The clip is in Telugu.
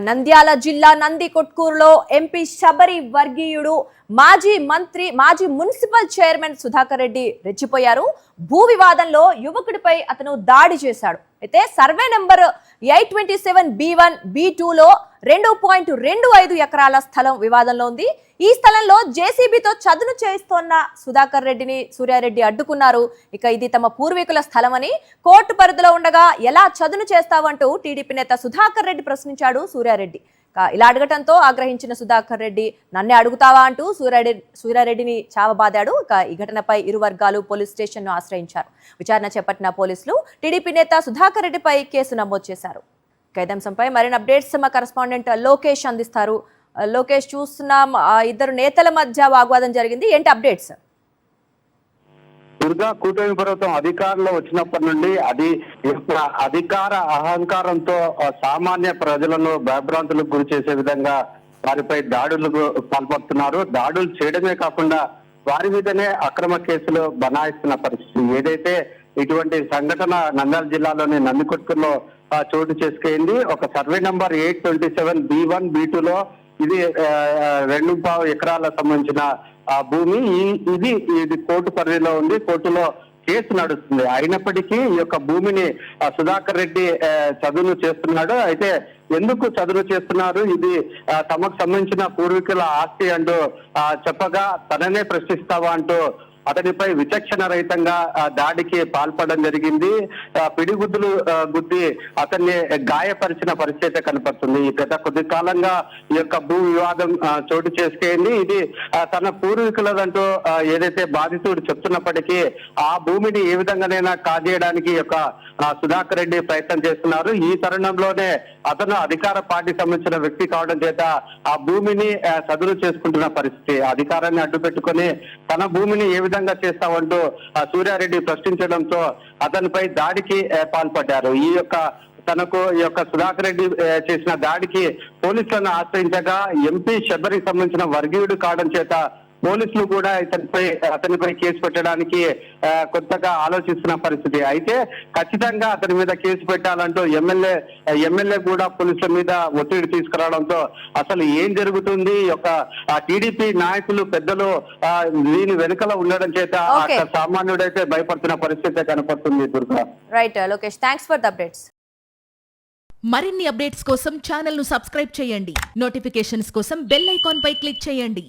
నంద్యాల జిల్లా నందికొట్కూరులో ఎంపీ శబరి వర్గీయుడు మాజీ మున్సిపల్ చైర్మన్ సుధాకర్ రెడ్డి రెచ్చిపోయారు. భూ వివాదంలో యువకుడిపై అతను దాడి చేశాడు. అయితే సర్వే నెంబర్ 827B1 B2లో 2.25 ఎకరాల స్థలం వివాదంలో ఉంది. ఈ స్థలంలో జేసీబీతో చదును చేయిస్తోన్న సుధాకర్ రెడ్డిని సూర్యారెడ్డి అడ్డుకున్నారు. ఇక ఇది తమ పూర్వీకుల స్థలమని, కోర్టు పరిధిలో ఉండగా ఎలా చదును చేస్తావంటూ టీడీపీ నేత సుధాకర్ రెడ్డి ప్రశ్నించాడు సూర్యారెడ్డి. ఇలా అడగటంతో ఆగ్రహించిన సుధాకర్ రెడ్డి నన్నే అడుగుతావా అంటూ సూర్యారెడ్డిని చావబాదాడు. ఇక ఈ ఘటనపై ఇరు వర్గాలు పోలీస్ స్టేషన్ ను ఆశ్రయించారు. విచారణ చేపట్టిన పోలీసులు టీడీపీ నేత సుధాకర్ రెడ్డిపై కేసు నమోదు చేశారు. అంశంపై మరిన్ని అప్డేట్స్ మా కరెస్పాండెంట్ లోకేష్ అందిస్తారు. లోకేష్, చూస్తున్నాం ఇద్దరు నేతల మధ్య వాగ్వాదం జరిగింది, ఏంటి అప్డేట్స్? దుర్గా కూటమి ప్రభుత్వం అధికారంలో వచ్చినప్పటి నుండి అధికార అహంకారంతో సామాన్య ప్రజలను భయభ్రాంతులకు గురి చేసే విధంగా వారిపై దాడులకు పాల్పడుతున్నారు. దాడులు చేయడమే కాకుండా వారి మీదనే అక్రమ కేసులు బనాయిస్తున్న పరిస్థితి. ఏదైతే ఇటువంటి సంఘటన నంద్యాల జిల్లాలోని నందికొట్కూరులో చోటు చేసుకుంది. ఒక సర్వే నంబర్ 827B1 B2లో ఇది 2.5 ఎకరాలకు సంబంధించిన భూమి. ఇది కోర్టు పరిధిలో ఉంది. కోర్టులో కేసు నడుస్తుంది. అయినప్పటికీ ఈ యొక్క భూమిని సుధాకర్ రెడ్డి చదును చేస్తున్నాడు. అయితే ఎందుకు చదును చేస్తున్నారు, ఇది తమకు సంబంధించిన పూర్వీకుల ఆస్తి అంటూ చెప్పగా తననే ప్రశ్నిస్తావా అంటూ అతనిపై విచక్షణ రహితంగా దాడికి పాల్పడడం జరిగింది. పిడిగుద్దులు గుద్ది అతన్ని గాయపరిచిన పరిస్థితి కనపడుతుంది. గత కొద్ది కాలంగా ఈ యొక్క భూ వివాదం చోటు చేసుకుంది. ఇది తన పూర్వీకులదంటూ ఏదైతే బాధితుడు చెప్తున్నప్పటికీ ఆ భూమిని ఏ విధంగానైనా కాజేయడానికి యొక్క సుధాకర్ రెడ్డి ప్రయత్నం చేస్తున్నారు. ఈ తరుణంలోనే అతను అధికార పార్టీ సంబంధించిన వ్యక్తి కావడం చేత ఆ భూమిని చదును చేసుకుంటున్న పరిస్థితి. అధికారాన్ని అడ్డు పెట్టుకుని తన భూమిని ఏ విధంగా చేస్తామంటూ సూర్యారెడ్డి ప్రశ్నించడంతో అతనిపై దాడికి పాల్పడ్డారు. ఈ యొక్క సుధాకర్ రెడ్డి చేసిన దాడికి పోలీసులను ఆశ్రయించగా ఎంపీ శబరికి సంబంధించిన వర్గీయుడు కావడం చేత పోలీసులు కూడా అతనిపై కేసు పెట్టడానికి కొత్తగా ఆలోచిస్తున్న పరిస్థితి. అయితే ఖచ్చితంగా అతని మీద కేసు పెట్టాలంటూ ఎమ్మెల్యే కూడా పోలీసుల మీద ఒత్తిడి తీసుకురావడంతో అసలు ఏం జరుగుతుంది, టీడీపీ నాయకులు పెద్దలు దీని వెనుకల ఉండడం చేత సామాన్యుడైతే భయపడుతున్న పరిస్థితి కనపడుతుంది. Durga, right Lokesh, thanks for the updates. మరిన్ని అప్డేట్స్ కోసం ఛానల్ ను సబ్స్క్రైబ్ చేయండి. నోటిఫికేషన్స్ కోసం బెల్ ఐకాన్ పై క్లిక్ చేయండి.